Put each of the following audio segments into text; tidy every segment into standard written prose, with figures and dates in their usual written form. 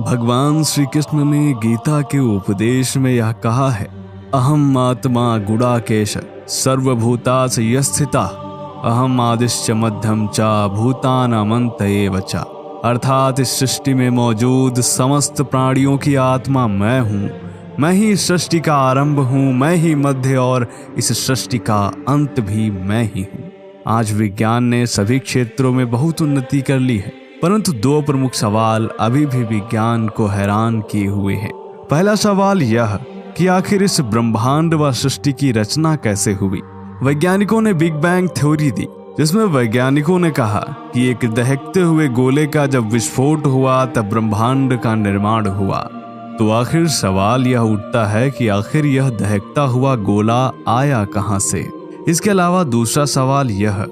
भगवान श्री कृष्ण ने गीता के उपदेश में यह कहा है, अहम आत्मा गुडाकेश सर्वभूतास यस्थिता अहम आदिश्च मध्यम च भूतानामंत एव च। अर्थात इस सृष्टि में मौजूद समस्त प्राणियों की आत्मा मैं हूँ, मैं ही सृष्टि का आरंभ हूँ, मैं ही मध्य और इस सृष्टि का अंत भी मैं ही हूँ। आज विज्ञान ने सभी क्षेत्रों में बहुत उन्नति कर ली है, परंतु दो प्रमुख सवाल अभी भी विज्ञान को हैरान किए हुए हैं। पहला सवाल यह कि आखिर इस ब्रह्मांड व सृष्टि की रचना कैसे हुई। वैज्ञानिकों ने बिग बैंग थ्योरी दी, जिसमें वैज्ञानिकों ने कहा कि एक दहकते हुए गोले का जब विस्फोट हुआ तब ब्रह्मांड का निर्माण हुआ। तो आखिर सवाल यह उठता है कि आखिर यह दहकता हुआ गोला आया कहां से। इसके अलावा दूसरा सवाल यह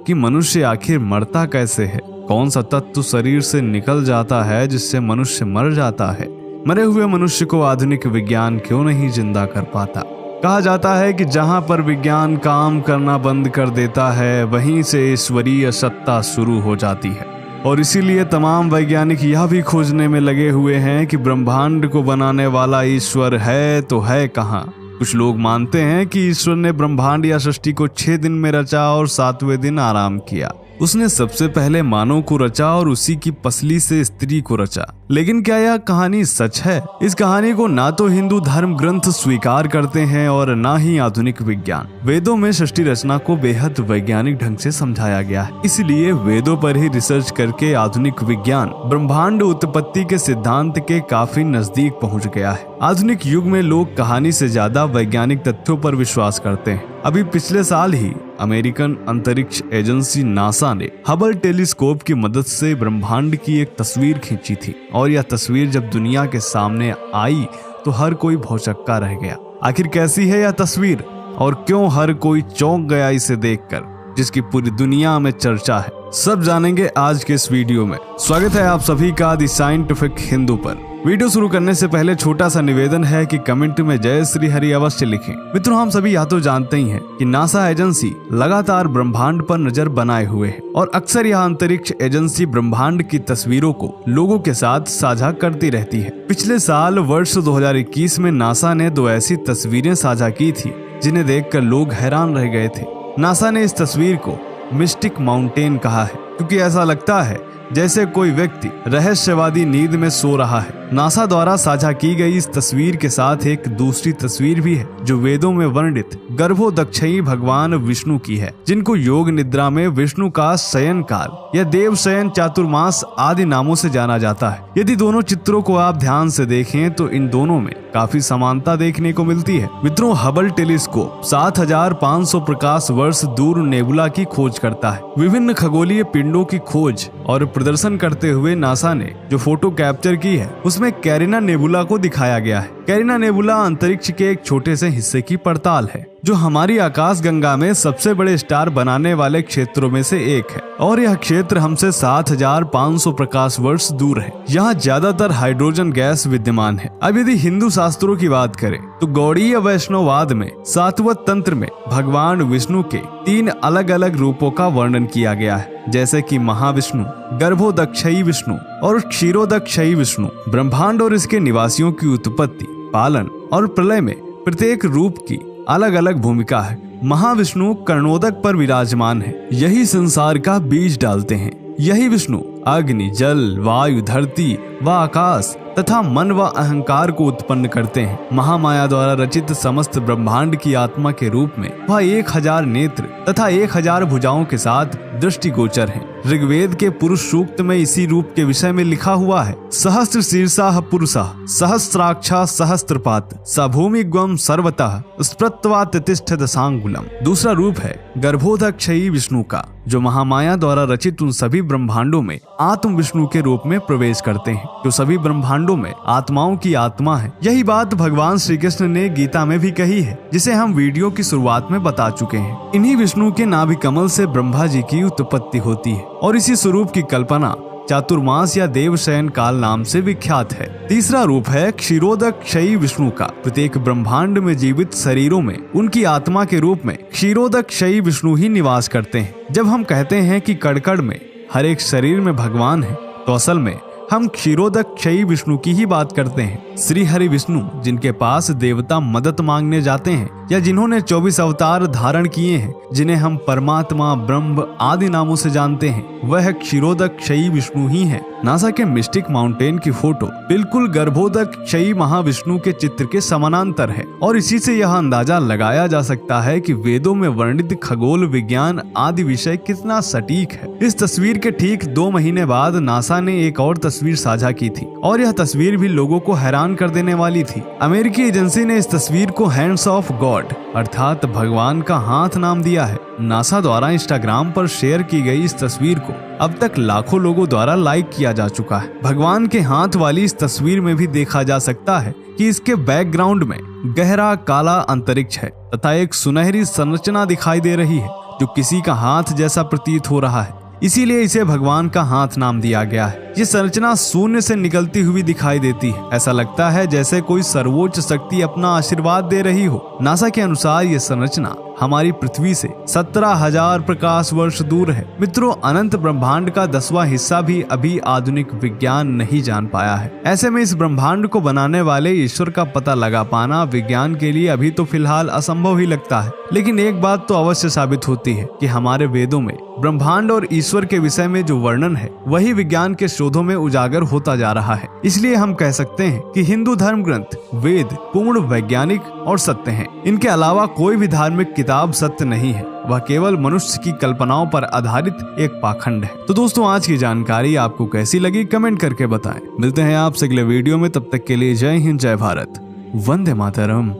कि मनुष्य आखिर मरता कैसे है, कौन सा तत्व शरीर से निकल जाता है जिससे मनुष्य मर जाता है। मरे हुए मनुष्य को आधुनिक विज्ञान क्यों नहीं जिंदा कर पाता। कहा जाता है कि जहां पर विज्ञान काम करना बंद कर देता है वहीं से ईश्वरीय सत्ता शुरू हो जाती है, और इसीलिए तमाम वैज्ञानिक यह भी खोजने में लगे हुए हैं कि ब्रह्मांड को बनाने वाला ईश्वर है तो है कहाँ। कुछ लोग मानते हैं कि ईश्वर ने ब्रह्मांड या सृष्टि को 6 दिन में रचा और 7वें दिन आराम किया। उसने सबसे पहले मानव को रचा और उसी की पसली से स्त्री को रचा। लेकिन क्या यह कहानी सच है? इस कहानी को ना तो हिंदू धर्म ग्रंथ स्वीकार करते हैं और ना ही आधुनिक विज्ञान। वेदों में सृष्टि रचना को बेहद वैज्ञानिक ढंग से समझाया गया है, इसलिए वेदों पर ही रिसर्च करके आधुनिक विज्ञान ब्रह्मांड उत्पत्ति के सिद्धांत के काफी नजदीक पहुंच गया है। आधुनिक युग में लोग कहानी से ज्यादा वैज्ञानिक तथ्यों पर विश्वास करते हैं। अभी पिछले साल ही अमेरिकन अंतरिक्ष एजेंसी नासा ने हबल टेलीस्कोप की मदद से ब्रह्मांड की एक तस्वीर खींची थी, और यह तस्वीर जब दुनिया के सामने आई तो हर कोई भौचक्का रह गया। आखिर कैसी है यह तस्वीर और क्यों हर कोई चौंक गया इसे देखकर, जिसकी पूरी दुनिया में चर्चा है, सब जानेंगे आज के इस वीडियो में। स्वागत है आप सभी का द साइंटिफिक हिंदू पर। वीडियो शुरू करने से पहले छोटा सा निवेदन है कि कमेंट में जय श्री हरि अवश्य लिखें। मित्रों, हम सभी यह तो जानते ही हैं कि नासा एजेंसी लगातार ब्रह्मांड पर नजर बनाए हुए है, और अक्सर यह अंतरिक्ष एजेंसी ब्रह्मांड की तस्वीरों को लोगों के साथ साझा करती रहती है। पिछले साल वर्ष 2021 में नासा ने 2 ऐसी तस्वीरें साझा की थी जिन्हें देखकर लोग हैरान रह गए थे। नासा ने इस तस्वीर को मिस्टिक माउंटेन कहा है, क्योंकि ऐसा लगता है जैसे कोई व्यक्ति रहस्यवादी नींद में सो रहा है। नासा द्वारा साझा की गई इस तस्वीर के साथ एक दूसरी तस्वीर भी है जो वेदों में वर्णित गर्भोदक्षयी भगवान विष्णु की है, जिनको योग निद्रा में विष्णु का शयन काल या देव शयन चातुर्मास आदि नामों से जाना जाता है। यदि दोनों चित्रों को आप ध्यान से देखें तो इन दोनों में काफी समानता देखने को मिलती है। मित्रों, हबल टेलीस्कोप 7500 प्रकाश वर्ष दूर नेबुला की खोज करता है। विभिन्न खगोलीय पिंडों की खोज और प्रदर्शन करते हुए नासा ने जो फोटो कैप्चर की है उसमें कैरिना नेबुला को दिखाया गया है। कैरिना नेबुला अंतरिक्ष के एक छोटे से हिस्से की पड़ताल है जो हमारी आकाश गंगा में सबसे बड़े स्टार बनाने वाले क्षेत्रों में से एक है, और यह क्षेत्र हमसे 7500 प्रकाश वर्ष दूर है। यहाँ ज्यादातर हाइड्रोजन गैस विद्यमान है। अब यदि हिंदू शास्त्रों की बात करें तो गौड़ीय वैष्णववाद में सातवत तंत्र में भगवान विष्णु के 3 अलग अलग रूपों का वर्णन किया गया है, जैसे कि महाविष्णु, गर्भोदक्षयी विष्णु और क्षीरोदक्षयी विष्णु। ब्रह्मांड और इसके निवासियों की उत्पत्ति, पालन और प्रलय में प्रत्येक रूप की अलग अलग भूमिका है। महाविष्णु कर्णोदक पर विराजमान है, यही संसार का बीज डालते हैं। यही विष्णु अग्नि, जल, वायु, धरती व आकाश तथा मन व अहंकार को उत्पन्न करते हैं। महामाया द्वारा रचित समस्त ब्रह्मांड की आत्मा के रूप में वह 1000 नेत्र तथा 1000 भुजाओं के साथ दृष्टिगोचर है। ऋग्वेद के पुरुष सूक्त में इसी रूप के विषय में लिखा हुआ है, सहस्त्र शीर्षा पुरुषः सहस्त्राक्षा सहस्त्रपात स भूमिग्वम सर्वतः स्प्रत्वा तिष्ठत सांगुलम। दूसरा रूप है गर्भोदक्षयी विष्णु का, जो महामाया द्वारा रचित उन सभी ब्रह्मांडों में आत्म विष्णु के रूप में प्रवेश करते हैं, जो सभी ब्रह्मांडों में आत्माओं की आत्मा है। यही बात भगवान श्री कृष्ण ने गीता में भी कही है, जिसे हम वीडियो की शुरुआत में बता चुके हैं। इन्हीं विष्णु के नाभि कमल से ब्रह्मा जी की उत्पत्ति होती है, और इसी स्वरूप की कल्पना चातुर्मास या देव शयन काल नाम से विख्यात है। तीसरा रूप है क्षीरोदक्षयी विष्णु का। प्रत्येक ब्रह्मांड में जीवित शरीरों में उनकी आत्मा के रूप में क्षीरोदक्षयी विष्णु ही निवास करते हैं। जब हम कहते हैं कि कण कण में हर एक शरीर में भगवान है, तो असल में हम क्षीरोदक क्षयी विष्णु की ही बात करते हैं। श्री हरि विष्णु जिनके पास देवता मदद मांगने जाते हैं या जिन्होंने 24 अवतार धारण किए हैं, जिन्हें हम परमात्मा, ब्रह्म आदि नामों से जानते हैं, वह क्षीरोदक क्षयी विष्णु ही है। नासा के मिस्टिक माउंटेन की फोटो बिल्कुल गर्भोदक क्षयी महाविष्णु के चित्र के समानांतर है और इसी से यह अंदाजा लगाया जा सकता है कि वेदों में वर्णित खगोल विज्ञान आदि विषय कितना सटीक है। इस तस्वीर के ठीक 2 महीने बाद नासा ने एक और तस्वीर साझा की थी और यह तस्वीर भी लोगों को हैरान कर देने वाली थी। अमेरिकी एजेंसी ने इस तस्वीर को हैंड्स ऑफ गॉड अर्थात भगवान का हाथ नाम दिया है। नासा द्वारा इंस्टाग्राम पर शेयर की गई इस तस्वीर को अब तक लाखों लोगों द्वारा लाइक किया जा चुका है। भगवान के हाथ वाली इस तस्वीर में भी देखा जा सकता है कि इसके बैकग्राउंड में गहरा काला अंतरिक्ष है तथा एक सुनहरी संरचना दिखाई दे रही है जो किसी का हाथ जैसा प्रतीत हो रहा है, इसीलिए इसे भगवान का हाथ नाम दिया गया है। ये संरचना शून्य से निकलती हुई दिखाई देती है। ऐसा लगता है जैसे कोई सर्वोच्च शक्ति अपना आशीर्वाद दे रही हो। नासा के अनुसार ये संरचना हमारी पृथ्वी से 17,000 प्रकाश वर्ष दूर है। मित्रों, अनंत ब्रह्मांड का 10वां हिस्सा भी अभी आधुनिक विज्ञान नहीं जान पाया है। ऐसे में इस ब्रह्मांड को बनाने वाले ईश्वर का पता लगा पाना विज्ञान के लिए अभी तो फिलहाल असंभव ही लगता है। लेकिन एक बात तो अवश्य साबित होती है कि हमारे वेदों में ब्रह्मांड और ईश्वर के विषय में जो वर्णन है वही विज्ञान के शोधों में उजागर होता जा रहा है। इसलिए हम कह सकते हैं कि हिंदू धर्म ग्रंथ वेद पूर्ण वैज्ञानिक और सत्य हैं। इनके अलावा कोई भी धार्मिक किताब सत्य नहीं है, वह केवल मनुष्य की कल्पनाओं पर आधारित एक पाखंड है। तो दोस्तों, आज की जानकारी आपको कैसी लगी कमेंट करके बताएं। मिलते हैं आपसे अगले वीडियो में, तब तक के लिए जय हिंद, जय भारत, वंदे मातरम।